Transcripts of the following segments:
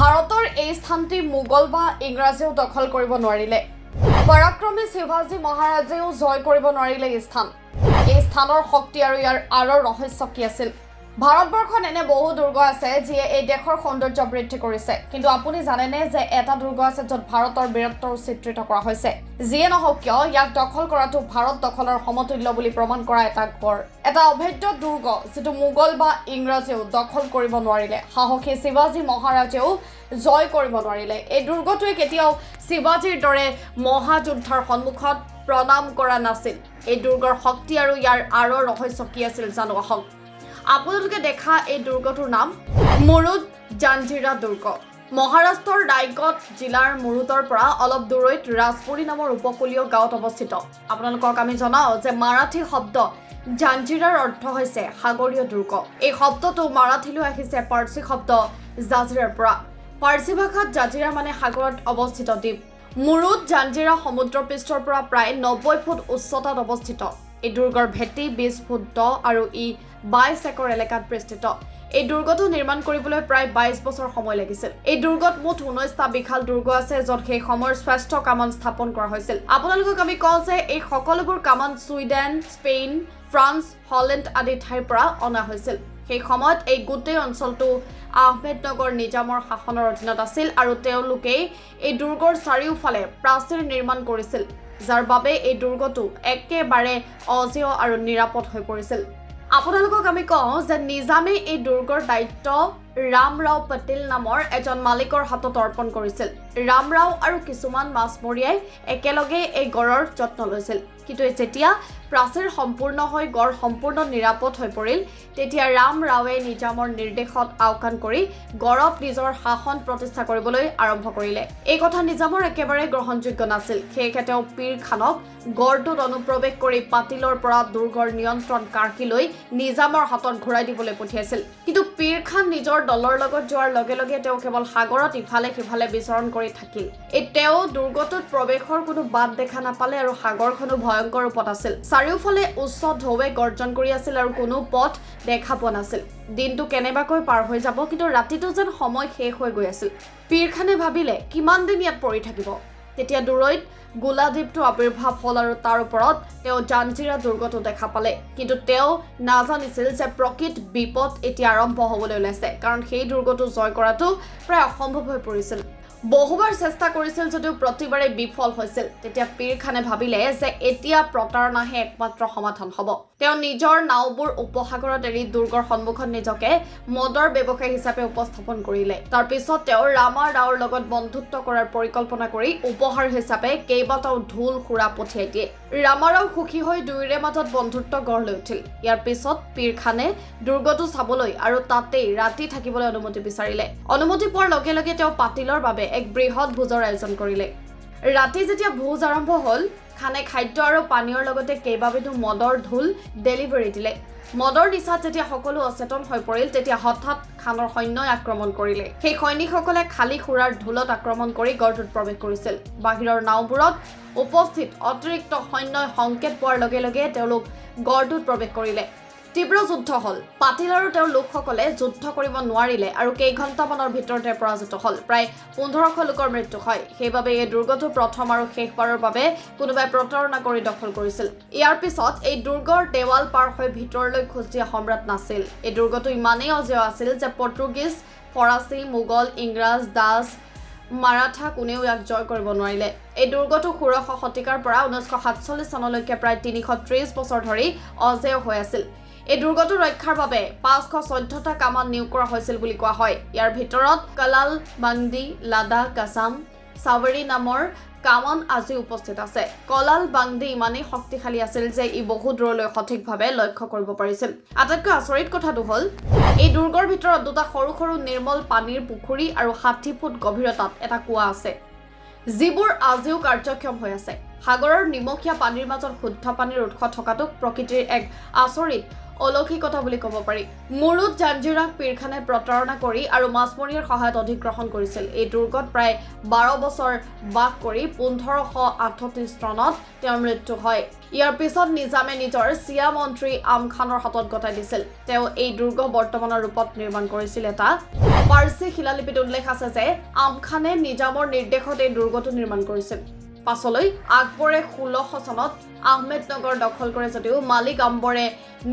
ভাৰতৰ এই স্থানটি মোগল বা ইংৰাজীও দখল কৰিব নোৱাৰিলে। পৰাক্ৰমী শিৱাজী মহাৰাজেও জয় কৰিব নোৱাৰিলে এই স্থান। এই স্থানৰ শক্তি আৰু ইয়াৰ আঁৰৰ ৰহস্য কি আছিল? ভাৰতবৰ্ষত এনে বহু দুৰ্গ আছে যিয়ে এই দেশৰ সৌন্দৰ্য বৃদ্ধি কৰিছে, কিন্তু আপুনি জানেনে যে এটা দুৰ্গ আছে য'ত ভাৰতৰ বীৰত্বৰ চিত্ৰিত কৰা হৈছে? যিয়ে নহওক কিয় ইয়াক দখল কৰাটো ভাৰত দখলৰ সমতুল্য বুলি প্ৰমাণ কৰা এটা গড়, এটা অভেদ্য দুৰ্গ যিটো মোগল বা ইংৰাজীও দখল কৰিব নোৱাৰিলে, সাহসী শিৱাজী মহাৰাজেও জয় কৰিব নোৱাৰিলে। এই দুৰ্গটোৱে কেতিয়াও শিৱাজীৰ দৰে মহাযোদ্ধাৰ সন্মুখত প্ৰণাম কৰা নাছিল। এই দুৰ্গৰ শক্তি আৰু ইয়াৰ আঁৰৰ ৰহস্য কি আছিল জানো আহক। আপোনালোকে দেখা এই দুৰ্গটোৰ নাম মুৰুড জাঞ্জিৰা দুৰ্গ। মহাৰাষ্ট্ৰৰ ৰায়গড় জিলাৰ মুৰুডৰ পৰা অলপ দূৰৈত ৰাজপুৰী নামৰ উপকূলীয় গাঁৱত অৱস্থিত। আপোনালোকক আমি জনাওঁ যে মাৰাঠী শব্দ জাঞ্জিৰাৰ অৰ্থ হৈছে সাগৰীয় দুৰ্গ। এই শব্দটো মাৰাঠীলৈ আহিছে পাৰ্চী শব্দ জাজিৰাৰ পৰা। পাৰ্চী ভাষাত জাজিৰা মানে সাগৰত অৱস্থিত দ্বীপ। মুৰুড জাঞ্জিৰা সমুদ্ৰপৃষ্ঠৰ পৰা প্ৰায় 90 ফুট উচ্চতাত অৱস্থিত। এই দুৰ্গৰ ভেটি 20 ফুট দ আৰু ই 22 একৰ এলেকাত বিস্তৃত। এই দুৰ্গটো নিৰ্মাণ কৰিবলৈ প্ৰায় 22 বছৰ সময় লাগিছিল। এই দুৰ্গত মুঠ 19টা বিশাল দুৰ্গ আছে য'ত সেই সময়ৰ শ্ৰেষ্ঠ কামান স্থাপন কৰা হৈছিল। আপোনালোকক আমি কওঁ যে এই সকলোবোৰ কামান ছুইডেন, স্পেইন, ফ্ৰান্স, হলেণ্ড আদি ঠাইৰ পৰা অনা হৈছিল। সেই সময়ত এই গোটেই অঞ্চলটো আহমেদনগৰ নিজামৰ শাসনৰ অধীনত আছিল আৰু তেওঁলোকেই এই দুৰ্গৰ চাৰিওফালে প্ৰাচীৰ নিৰ্মাণ কৰিছিল, যাৰ বাবে এই দুৰ্গটো একেবাৰে অজেয় আৰু নিৰাপদ হৈ পৰিছিল। আপোনালোকক আমি কওঁ যে নিজামে এই দুৰ্গৰ দায়িত্ব ৰামৰাও পেটেল নামৰ এজন মালিকৰ হাতত অৰ্পণ কৰিছিল। ৰামৰাও আৰু কিছুমান মাছমৰীয়াই একেলগে এই গড়ৰ যত্ন লৈছিল, কিন্তু যেতিয়া প্ৰাচীৰ সম্পূৰ্ণ হৈ গড় সম্পূৰ্ণ নিৰাপদ হৈ পৰিল, তেতিয়া ৰামৰাৱে নিজামৰ নিৰ্দেশত আওকাণ কৰি গড়ত নিজৰ শাসন প্ৰতিষ্ঠা কৰিবলৈ আৰম্ভ কৰিলে। এই কথা নিজামৰ একেবাৰে গ্ৰহণযোগ্য নাছিল। সেয়েহে তেওঁ পীৰ খানক গড়টোত অনুপ্ৰৱেশ কৰি পাতিলৰ পৰা দুৰ্গৰ নিয়ন্ত্ৰণ কাঢ়ি লৈ নিজামৰ হাতত ঘূৰাই দিবলৈ পঠিয়াইছিল। কিন্তু পীৰ খান নিজৰ দলৰ লগত যোৱাৰ লগে লগে তেওঁ কেৱল সাগৰত ইফালে সিফালে বিচৰণ কৰি থাকিল। তেওঁ দুৰ্গটোত প্ৰৱেশৰ কোনো বাট দেখা নাপালে আৰু সাগৰখনো ভয়ংকৰ ৰূপত আছিল। চাৰিওফালে উচ্চ ঢৌৱে গৰ্জন কৰি আছিল আৰু কোনো পথ দেখা পোৱা নাছিল। দিনটো কেনেবাকৈ পাৰ হৈ যাব, কিন্তু ৰাতিটো যেন সময় শেষ হৈ গৈ আছিল। পীৰ খানে ভাবিলে কিমান দিন ইয়াত পৰি থাকিব। তেতিয়া দূৰৈত গোলাদ্বীপটো আৱিৰ্ভাৱ হ'ল আৰু তাৰ ওপৰত তেওঁ জাঞ্জিৰা দুৰ্গটো দেখা পালে। কিন্তু তেওঁ নাজানিছিল যে প্ৰকৃত বিপদ এতিয়া আৰম্ভ হ'বলৈ ওলাইছে, কাৰণ সেই দুৰ্গটো জয় কৰাটো প্ৰায় অসম্ভৱ হৈ পৰিছিল। বহুবাৰ চেষ্টা কৰিছিল যদিও প্ৰতিবাৰে বিফল হৈছিল। তেতিয়া পীৰ খানে ভাবিলে যে এতিয়া প্ৰতাৰণাহে একমাত্ৰ সমাধান হ'ব। তেওঁ নিজৰ নাওবোৰ উপসাগৰত এৰি দুৰ্গৰ সন্মুখত নিজকে মদৰ ব্যৱসায়ী হিচাপে উপস্থাপন কৰিলে। তাৰ পিছত তেওঁ ৰামাৰাওৰ লগত বন্ধুত্ব কৰাৰ পৰিকল্পনা কৰি উপহাৰ হিচাপে কেইবাটাও ঢোল সুৰা পঠিয়াই দিয়ে। ৰামাৰাও সুখী হৈ দুয়োৰে মাজত বন্ধুত্ব গঢ় লৈ উঠিল। ইয়াৰ পিছত পীৰ খানে দুৰ্গটো চাবলৈ আৰু তাতেই ৰাতি থাকিবলৈ অনুমতি বিচাৰিলে। অনুমতি পোৱাৰ লগে লগে তেওঁ পাতিলৰ বাবে এক বৃহৎ ভোজৰ আয়োজন কৰিলে। ৰাতি যেতিয়া ভোজ আৰম্ভ হ'ল, খানে খাদ্য আৰু পানীয়ৰ লগতে কেইবাবিধো মদৰ ঢোল ডেলিভাৰী দিলে। মদৰ নিচাত যেতিয়া সকলো অচেতন হৈ পৰিল, তেতিয়া হঠাৎ খানৰ সৈন্যই আক্ৰমণ কৰিলে। সেই সৈনিকসকলে খালী সুৰাৰ ঢোলত আক্ৰমণ কৰি গড়টোত প্ৰৱেশ কৰিছিল। বাহিৰৰ নাওবোৰত উপস্থিত অতিৰিক্ত সৈন্যই সংকেত পোৱাৰ লগে লগে তেওঁলোক গড়টোত প্ৰৱেশ কৰিলে। তীব্ৰ যুদ্ধ হ'ল। পাতিল আৰু তেওঁৰ লোকসকলে যুদ্ধ কৰিব নোৱাৰিলে আৰু কেইঘণ্টামানৰ ভিতৰতে পৰাজিত হ'ল। প্ৰায় 1500 লোকৰ মৃত্যু হয়। সেইবাবে এই দুৰ্গটো প্ৰথম আৰু শেষবাৰৰ বাবে কোনোবাই প্ৰতাৰণা কৰি দখল কৰিছিল। ইয়াৰ পিছত এই দুৰ্গৰ দেৱাল পাৰ হৈ ভিতৰলৈ খোজ দিয়া সম্ৰাট নাছিল। এই দুৰ্গটো ইমানেই অজেয় আছিল যে পৰ্তুগীজ, ফৰাচী, মোগল, ইংৰাজ, দাস, মাৰাঠা কোনেও ইয়াক জয় কৰিব নোৱাৰিলে। এই দুৰ্গটো 16শ শতিকাৰ পৰা 1947 চনলৈকে প্ৰায় 330 বছৰ ধৰি অজেয় হৈ আছিল। এই দুৰ্গটো ৰক্ষাৰ বাবে 514টা কামান নিয়োগ কৰা হৈছিল বুলি কোৱা হয়। ইয়াৰ ভিতৰত কলাল বাংদি, লাদা, কাছাম, চাৱৰী নামৰ কামান আজি উপস্থিত আছে। কলাল বাংদি ইমানেই শক্তিশালী আছিল যে ই বহু দূৰলৈ সঠিকভাৱে লক্ষ্য কৰিব পাৰিছিল। আটাইতকৈ আচৰিত কথাটো হ'ল এই দুৰ্গৰ ভিতৰত দুটা সৰু সৰু নিৰ্মল পানীৰ পুখুৰী আৰু 60 ফুট গভীৰতাত এটা কুঁৱা আছে, যিবোৰ আজিও কাৰ্যক্ষম হৈ আছে। সাগৰৰ নিমখীয়া পানীৰ মাজত শুদ্ধ পানীৰ উৎস থকাটোক প্ৰকৃতিৰ এক আচৰিত অলৌকিকতা বুলি ক'ব পাৰি। মুৰুড জাঞ্জিৰাক পীৰ খানে প্ৰতাৰণা কৰি আৰু মাছমৰীয়াৰ সহায়ত অধিগ্ৰহণ কৰিছিল। এই দুৰ্গত প্ৰায় 12 বছৰ বাস কৰি 1538 চনত তেওঁৰ মৃত্যু হয়। ইয়াৰ পিছত নিজামে নিজৰ চিয়া মন্ত্ৰী আম খানৰ হাতত গতাই দিছিল। তেওঁ এই দুৰ্গ বৰ্তমানৰ ৰূপত নিৰ্মাণ কৰিছিল এটা পাৰ্চী শিলালিপিত উল্লেখ আছে যে আমখানে নিজামৰ নিৰ্দেশত এই দুৰ্গটো নিৰ্মাণ কৰিছিল। পাছলৈ আকবৰে 1600 চনত আহমেদনগৰ দখল কৰে যদিও মালিক আম্বৰে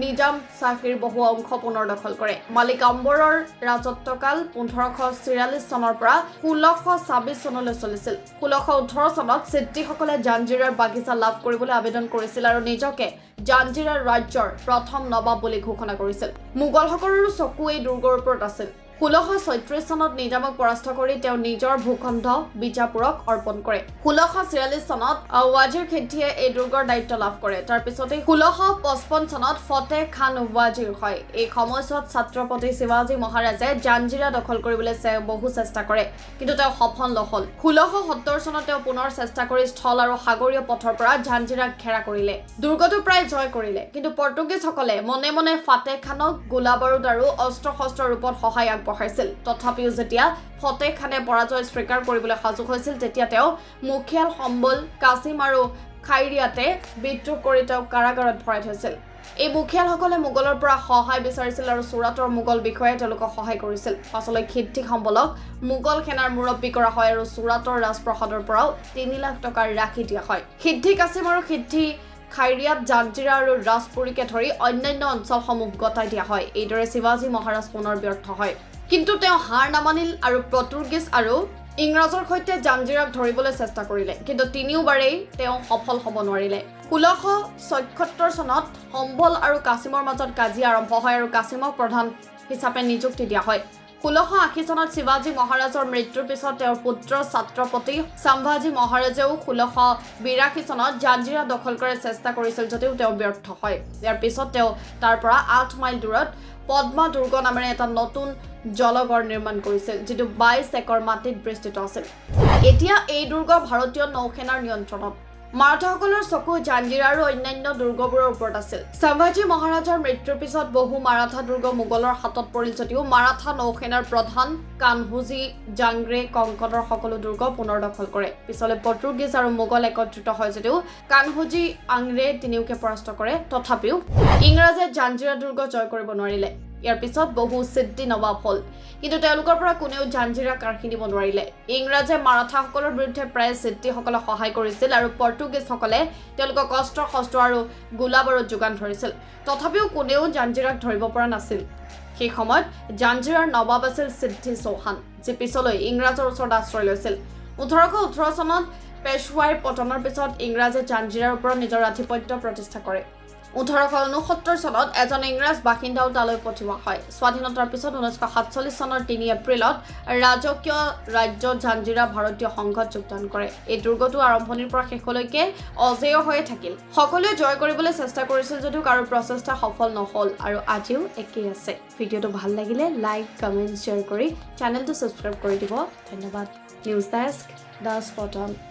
নিজাম চাহিৰ বহু অংশ পুনৰ দখল কৰে। মালিক আম্বৰৰ ৰাজত্বকাল 1544 চনৰ পৰা 1626 চনলৈ চলিছিল। 1618 চনত সিদ্দিসকলে জাঞ্জিৰাৰ বাগিচা লাভ কৰিবলৈ আবেদন কৰিছিল আৰু নিজকে জাঞ্জিৰাৰ ৰাজ্যৰ প্ৰথম নবাব বুলি ঘোষণা কৰিছিল। মোগলসকলৰো চকু এই দুৰ্গৰ ওপৰত আছিল। 1636 চনত নিজামক পৰাস্ত কৰি তেওঁ নিজৰ ভূখণ্ড বিজাপুৰক অৰ্পণ কৰে। 1646 চনত ৱাজিৰ খিদ্দিয়ে এই দুৰ্গৰ দায়িত্ব লাভ কৰে। তাৰ পিছতে 1655 চনত ফতেহ খান ৱাজিৰ হয়। এই সময়ছোৱাত ছাত্ৰপতি শিৱাজী মহাৰাজে জাঞ্জিৰা দখল কৰিবলৈ বহু চেষ্টা কৰে, কিন্তু তেওঁ সফল নহল। 1670 চনত তেওঁ পুনৰ চেষ্টা কৰি স্থল আৰু সাগৰীয় পথৰ পৰা জাঞ্জিৰাক ঘেৰা কৰিলে। দুৰ্গটো প্ৰায় জয় কৰিলে, কিন্তু পৰ্তুগীজসকলে মনে মনে ফাতেহ খানক গোলা বাৰুদ আৰু অস্ত্ৰ শস্ত্ৰৰ ৰূপত সহায় আগবঢ়াইছিল। তথাপিও যেতিয়া ফতেহ খানে পৰাজয় স্বীকাৰ কৰিবলৈ সাজু হৈছিল, তেতিয়া তেওঁ মুখিয়াল, সম্বল, কাছিম আৰু খাইৰিয়াতে বিদ্ৰোহ কৰি তেওঁক কাৰাগাৰত ভৰাই থৈছিল। এই মুখিয়ালসকলে মোগলৰ পৰা সহায় বিচাৰিছিল আৰু চুৰাটৰ মোগল বিষয়াই তেওঁলোকক সহায় কৰিছিল। পাছলৈ খিদ্দি সম্বলক মোগল সেনাৰ মুৰব্বী কৰা হয় আৰু চুৰাটৰ ৰাজপ্ৰসাদৰ পৰাও 3 লাখ টকাৰ ৰাখি দিয়া হয়। খিদ্দি কাছিম আৰু খিদ্দি খাইৰিয়াত জাঞ্জিৰা আৰু ৰাজপুৰীকে ধৰি অন্যান্য অঞ্চলসমূহ গতাই দিয়া হয়। এইদৰে শিৱাজী মহাৰাজ পুনৰ ব্যৰ্থ হয়, কিন্তু তেওঁ হাৰ নামানিল আৰু পৰ্তুগীজ আৰু ইংৰাজৰ সৈতে জাঞ্জিৰাক ধৰিবলৈ চেষ্টা কৰিলে, কিন্তু তিনিওবাৰেই তেওঁ সফল হ'ব নোৱাৰিলে। 1677 চনত সম্বল আৰু কাছিমৰ মাজত কাজিয়া আৰম্ভ হয় আৰু কাছিমক প্ৰধান হিচাপে নিযুক্তি দিয়া হয়। 1680 চনত শিৱাজী মহাৰাজৰ মৃত্যুৰ পিছত তেওঁৰ পুত্ৰ ছাত্ৰপতি সম্ভাজী মহাৰাজেও 1682 চনত জাঞ্জিৰা দখল কৰাৰ চেষ্টা কৰিছিল যদিও তেওঁ ব্যৰ্থ হয়। ইয়াৰ পিছত তেওঁ তাৰ পৰা 8 মাইল দূৰত পদ্মা দুৰ্গ নামেৰে এটা নতুন জলগড় নিৰ্মাণ কৰিছিল, যিটো 22 একৰ মাটিত বিস্তৃত আছিল। এতিয়া এই দুৰ্গ ভাৰতীয় নৌসেনাৰ নিয়ন্ত্ৰণত। মাৰাঠাসকলৰ চকু জাঞ্জিৰা আৰু অন্যান্য দুৰ্গবোৰৰ ওপৰত আছিল। সম্ভাজী মহাৰাজৰ মৃত্যুৰ পিছত বহু মাৰাঠা দুৰ্গ মোগলৰ হাতত পৰিল যদিও মাৰাঠা নৌসেনাৰ প্ৰধান কানহুজী জাংগ্ৰে কংকণৰ সকলো দুৰ্গ পুনৰ দখল কৰে। পিছলৈ পৰ্তুগীজ আৰু মোগল একত্ৰিত হয় যদিও কানহুজী আংৰে তিনিওকে পৰাস্ত কৰে। তথাপিও ইংৰাজে জাঞ্জিৰা দুৰ্গ জয় কৰিব নোৱাৰিলে। ইয়াৰ পিছত বহু সিদ্ধি নবাব হ'ল, কিন্তু তেওঁলোকৰ পৰা কোনেও জাঞ্জিৰা কাঢ়ি নিব নোৱাৰিলে। ইংৰাজে মাৰাঠাসকলৰ বিৰুদ্ধে প্ৰায় সিদ্ধিসকলক সহায় কৰিছিল আৰু পৰ্তুগীজসকলে তেওঁলোকক অস্ত্ৰ শস্ত্ৰ আৰু গোলা বাৰুদ যোগান ধৰিছিল। তথাপিও কোনেও জাঞ্জিৰাক ধৰিব পৰা নাছিল। সেই সময়ত জাঞ্জিৰাৰ নবাব আছিল সিদ্ধি চৌহান, যি পিছলৈ ইংৰাজৰ ওচৰত আশ্ৰয় লৈছিল। 1818 চনত পেশ্বৱাইৰ পতনৰ পিছত ইংৰাজে জাঞ্জিৰাৰ ওপৰত নিজৰ আধিপত্য প্ৰতিষ্ঠা কৰে। 1869 চনত এজন ইংৰাজ বাসিন্দাও তালৈ পঠিওৱা হয়। স্বাধীনতাৰ পিছত 1947 চনৰ 3 এপ্ৰিলত ৰাজকীয় ৰাজ্য জাঞ্জিৰা ভাৰতীয় সংঘত যোগদান কৰে। এই দুৰ্গটো আৰম্ভণিৰ পৰা শেষলৈকে অজেয় হৈয়ে থাকিল। সকলোৱে জয় কৰিবলৈ চেষ্টা কৰিছিল যদিও কাৰো প্ৰচেষ্টা সফল নহ'ল আৰু আজিও একেই আছে। ভিডিঅ'টো ভাল লাগিলে লাইক, কমেণ্ট, শ্বেয়াৰ কৰি চেনেলটো ছাবস্ক্ৰাইব কৰি দিব। ধন্যবাদ। News desk, the স্পটন।